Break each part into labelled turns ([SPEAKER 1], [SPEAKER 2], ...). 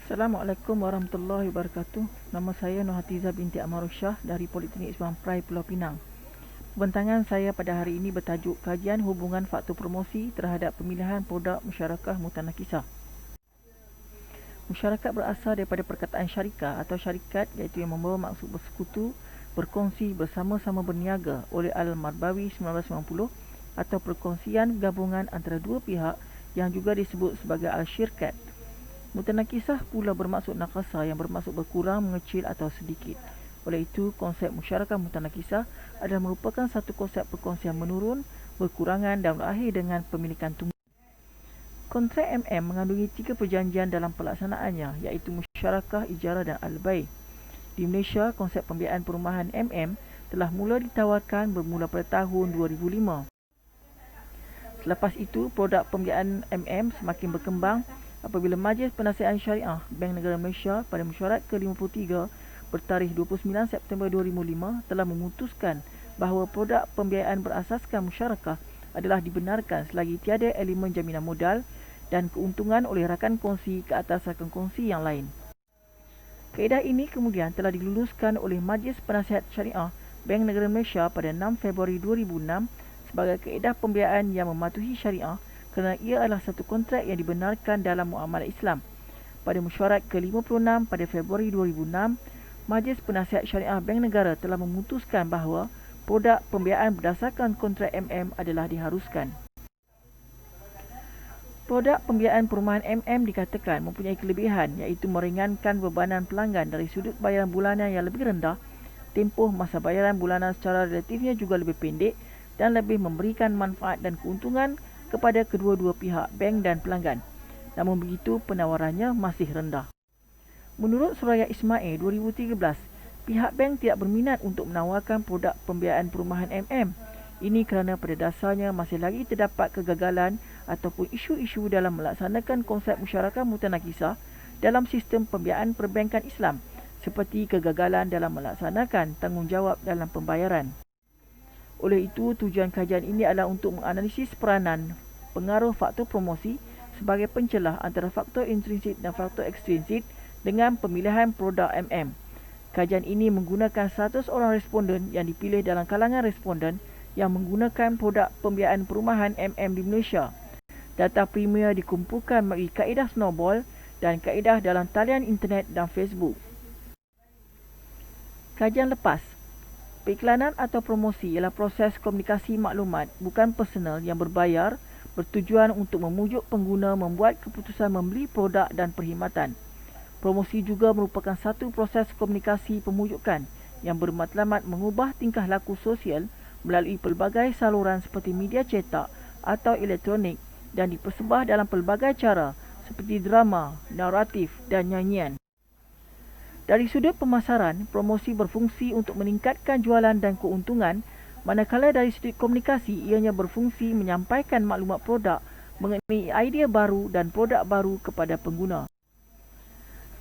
[SPEAKER 1] Assalamualaikum warahmatullahi wabarakatuh. Nama saya Nur Hatiza binti Amarusyah dari Politeknik Isman Prai Pulau Pinang. Pembentangan saya pada hari ini bertajuk Kajian Hubungan Faktor Promosi terhadap Pemilihan Produk Musyarakah Mutanakisah. Musyarakat berasal daripada perkataan syarikah atau syarikat, iaitu yang membawa maksud bersekutu, berkongsi, bersama-sama berniaga oleh Al-Marbawi 1990 atau perkongsian gabungan antara dua pihak yang juga disebut sebagai Al-Syirkat. Mutanakisah pula bermaksud nakasa yang bermaksud berkurang, mengecil atau sedikit. Oleh itu, konsep musyarakah mutanakisah adalah merupakan satu konsep perkongsian menurun, berkurangan dan berakhir dengan pemilikan tunggal. Kontrak MM mengandungi 3 perjanjian dalam pelaksanaannya, iaitu musyarakah, ijarah dan al-bai'. Di Malaysia, konsep pembiayaan perumahan MM telah mula ditawarkan bermula pada tahun 2005. Selepas itu, produk pembiayaan MM semakin berkembang apabila Majlis Penasihat Syariah Bank Negara Malaysia pada mesyuarat ke-53 bertarikh 29 September 2005 telah memutuskan bahawa produk pembiayaan berasaskan musyarakah adalah dibenarkan selagi tiada elemen jaminan modal dan keuntungan oleh rakan kongsi ke atas rakan kongsi yang lain. Kaedah ini kemudian telah diluluskan oleh Majlis Penasihat Syariah Bank Negara Malaysia pada 6 Februari 2006 sebagai kaedah pembiayaan yang mematuhi syariah kerana ia adalah satu kontrak yang dibenarkan dalam muamalah Islam. Pada mesyuarat ke-56 pada Februari 2006, Majlis Penasihat Syariah Bank Negara telah memutuskan bahawa produk pembiayaan berdasarkan kontrak MM adalah diharuskan. Produk pembiayaan perumahan MM dikatakan mempunyai kelebihan iaitu meringankan bebanan pelanggan dari sudut bayaran bulanan yang lebih rendah, tempoh masa bayaran bulanan secara relatifnya juga lebih pendek dan lebih memberikan manfaat dan keuntungan kepada kedua-dua pihak, bank dan pelanggan. Namun begitu, penawarannya masih rendah. Menurut Suraya Ismail 2013, pihak bank tidak berminat untuk menawarkan produk pembiayaan perumahan MM. Ini kerana pada dasarnya masih lagi terdapat kegagalan ataupun isu-isu dalam melaksanakan konsep musyarakah mutanakisah dalam sistem pembiayaan perbankan Islam, seperti kegagalan dalam melaksanakan tanggungjawab dalam pembayaran. Oleh itu, tujuan kajian ini adalah untuk menganalisis peranan pengaruh faktor promosi sebagai pencelah antara faktor intrinsik dan faktor ekstrinsik dengan pemilihan produk MM. Kajian ini menggunakan 100 orang responden yang dipilih dalam kalangan responden yang menggunakan produk pembiayaan perumahan MM di Malaysia. Data primer dikumpulkan melalui kaedah snowball dan kaedah dalam talian internet dan Facebook. Kajian lepas. Periklanan atau promosi ialah proses komunikasi maklumat bukan personal yang berbayar bertujuan untuk memujuk pengguna membuat keputusan membeli produk dan perkhidmatan. Promosi juga merupakan satu proses komunikasi pemujukan yang bermatlamat mengubah tingkah laku sosial melalui pelbagai saluran seperti media cetak atau elektronik dan dipersebar dalam pelbagai cara seperti drama, naratif dan nyanyian. Dari sudut pemasaran, promosi berfungsi untuk meningkatkan jualan dan keuntungan, manakala dari sudut komunikasi ianya berfungsi menyampaikan maklumat produk mengenai idea baru dan produk baru kepada pengguna.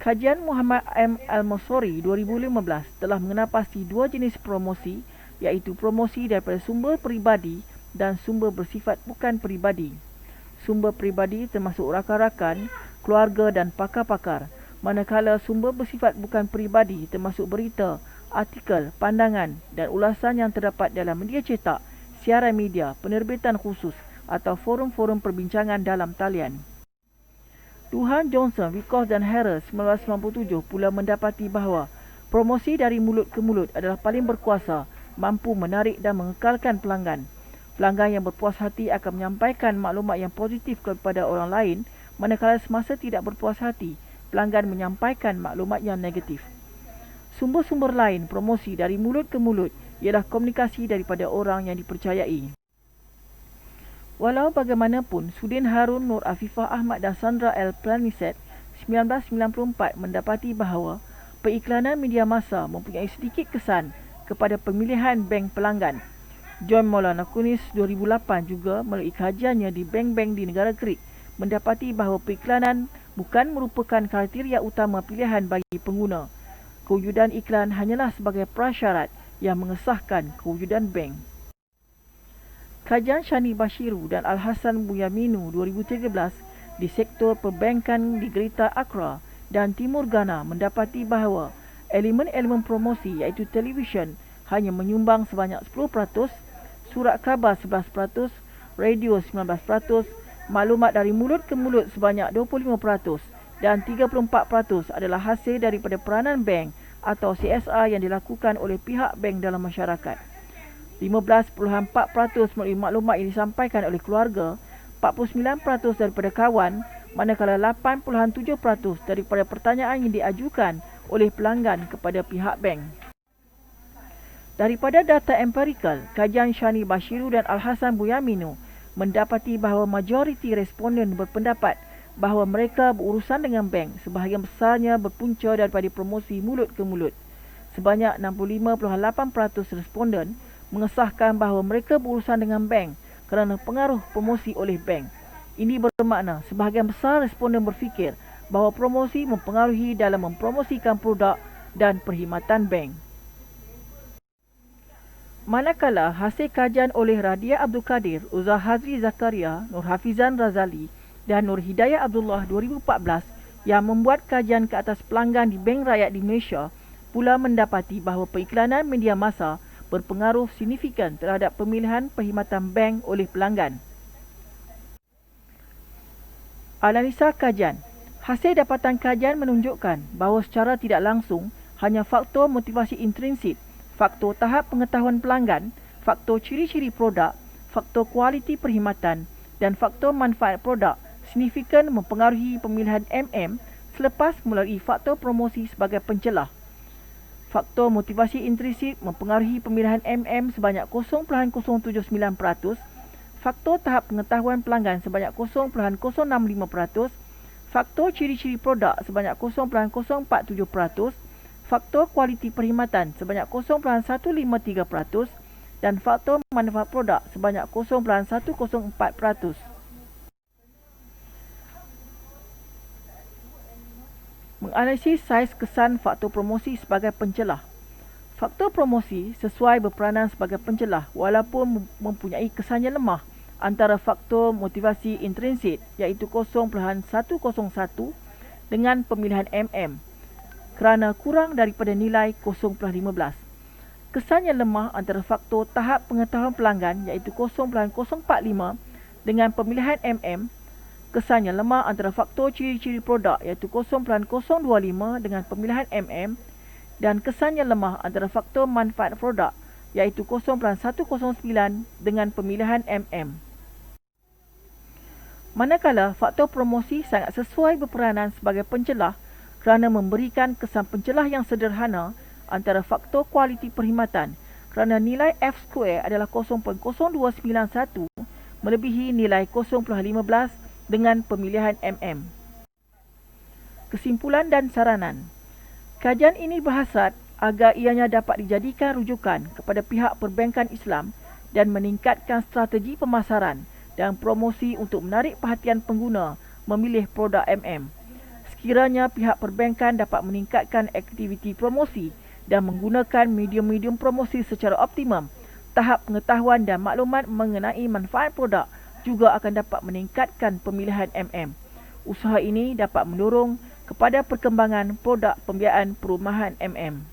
[SPEAKER 1] Kajian Muhammad M. Al-Masori 2015 telah mengenal pasti dua jenis promosi, iaitu promosi daripada sumber peribadi dan sumber bersifat bukan peribadi. Sumber peribadi termasuk rakan-rakan, keluarga dan pakar-pakar, manakala sumber bersifat bukan peribadi termasuk berita, artikel, pandangan dan ulasan yang terdapat dalam media cetak, siaran media, penerbitan khusus atau forum-forum perbincangan dalam talian. Duhan Johnson, Vickers dan Harris 1997 pula mendapati bahawa promosi dari mulut ke mulut adalah paling berkuasa, mampu menarik dan mengekalkan pelanggan. Pelanggan yang berpuas hati akan menyampaikan maklumat yang positif kepada orang lain, manakala semasa tidak berpuas hati, pelanggan menyampaikan maklumat yang negatif. Sumber-sumber lain promosi dari mulut ke mulut ialah komunikasi daripada orang yang dipercayai. Walau bagaimanapun, Sudin Harun, Nur Afifah Ahmad dan Sandra L. Planiset 1994 mendapati bahawa periklanan media massa mempunyai sedikit kesan kepada pemilihan bank pelanggan. John Maulana Kunis 2008 juga melalui kajiannya di bank-bank di negara Greek mendapati bahawa periklanan bukan merupakan kriteria utama pilihan bagi pengguna. Kewujudan iklan hanyalah sebagai prasyarat yang mengesahkan kewujudan bank. Kajian Shani Bashiru dan Al-Hassan Buyaminu 2013 di sektor perbankan di Greater Accra dan Timur Ghana mendapati bahawa elemen-elemen promosi iaitu televisyen hanya menyumbang sebanyak 10%, surat khabar 11%, radio 19%, maklumat dari mulut ke mulut sebanyak 25% dan 34% adalah hasil daripada peranan bank atau CSR yang dilakukan oleh pihak bank dalam masyarakat. 15.4% melalui maklumat yang disampaikan oleh keluarga, 49% daripada kawan, manakala 8.7% daripada pertanyaan yang diajukan oleh pelanggan kepada pihak bank. Daripada data empirikal, kajian Shani Bashiru dan Al-Hassan Buyaminu mendapati bahawa majoriti responden berpendapat bahawa mereka berurusan dengan bank, sebahagian besarnya berpunca daripada promosi mulut ke mulut. Sebanyak 65.8% responden mengesahkan bahawa mereka berurusan dengan bank kerana pengaruh promosi oleh bank. Ini bermakna sebahagian besar responden berfikir bahawa promosi mempengaruhi dalam mempromosikan produk dan perkhidmatan bank. Manakala hasil kajian oleh Radia Abdul Kadir, Uzah Hazri Zakaria, Nur Hafizan Razali dan Nur Hidayah Abdullah 2014 yang membuat kajian ke atas pelanggan di Bank Rakyat di Malaysia pula mendapati bahawa periklanan media massa berpengaruh signifikan terhadap pemilihan perkhidmatan bank oleh pelanggan. Analisa kajian. Hasil dapatan kajian menunjukkan bahawa secara tidak langsung hanya faktor motivasi intrinsik, faktor tahap pengetahuan pelanggan, faktor ciri-ciri produk, faktor kualiti perkhidmatan dan faktor manfaat produk signifikan mempengaruhi pemilihan MM selepas melalui faktor promosi sebagai pencelah. Faktor motivasi intrinsik mempengaruhi pemilihan MM sebanyak 0.079%, faktor tahap pengetahuan pelanggan sebanyak 0.065%, faktor ciri-ciri produk sebanyak 0.047%, faktor kualiti perkhidmatan sebanyak 0.153% dan faktor manfaat produk sebanyak 0.104%. Menganalisis saiz kesan faktor promosi sebagai pencelah. Faktor promosi sesuai berperanan sebagai pencelah walaupun mempunyai kesan yang lemah antara faktor motivasi intrinsik iaitu 0.101 dengan pemilihan MM kerana kurang daripada nilai 0.15. Kesan yang lemah antara faktor tahap pengetahuan pelanggan iaitu 0.045 dengan pemilihan MM, kesan yang lemah antara faktor ciri-ciri produk iaitu 0.025 dengan pemilihan MM dan kesan yang lemah antara faktor manfaat produk iaitu 0.109 dengan pemilihan MM. Manakala faktor promosi sangat sesuai berperanan sebagai pencelah kerana memberikan kesan pencelah yang sederhana antara faktor kualiti perkhidmatan kerana nilai F-square adalah 0.0291 melebihi nilai 0.15 dengan pemilihan MM. Kesimpulan dan saranan. Kajian ini berhasrat agar ianya dapat dijadikan rujukan kepada pihak perbankan Islam dan meningkatkan strategi pemasaran dan promosi untuk menarik perhatian pengguna memilih produk MM. Sekiranya pihak perbankan dapat meningkatkan aktiviti promosi dan menggunakan medium-medium promosi secara optimum, tahap pengetahuan dan maklumat mengenai manfaat produk juga akan dapat meningkatkan pemilihan MM. Usaha ini dapat mendorong kepada perkembangan produk pembiayaan perumahan MM.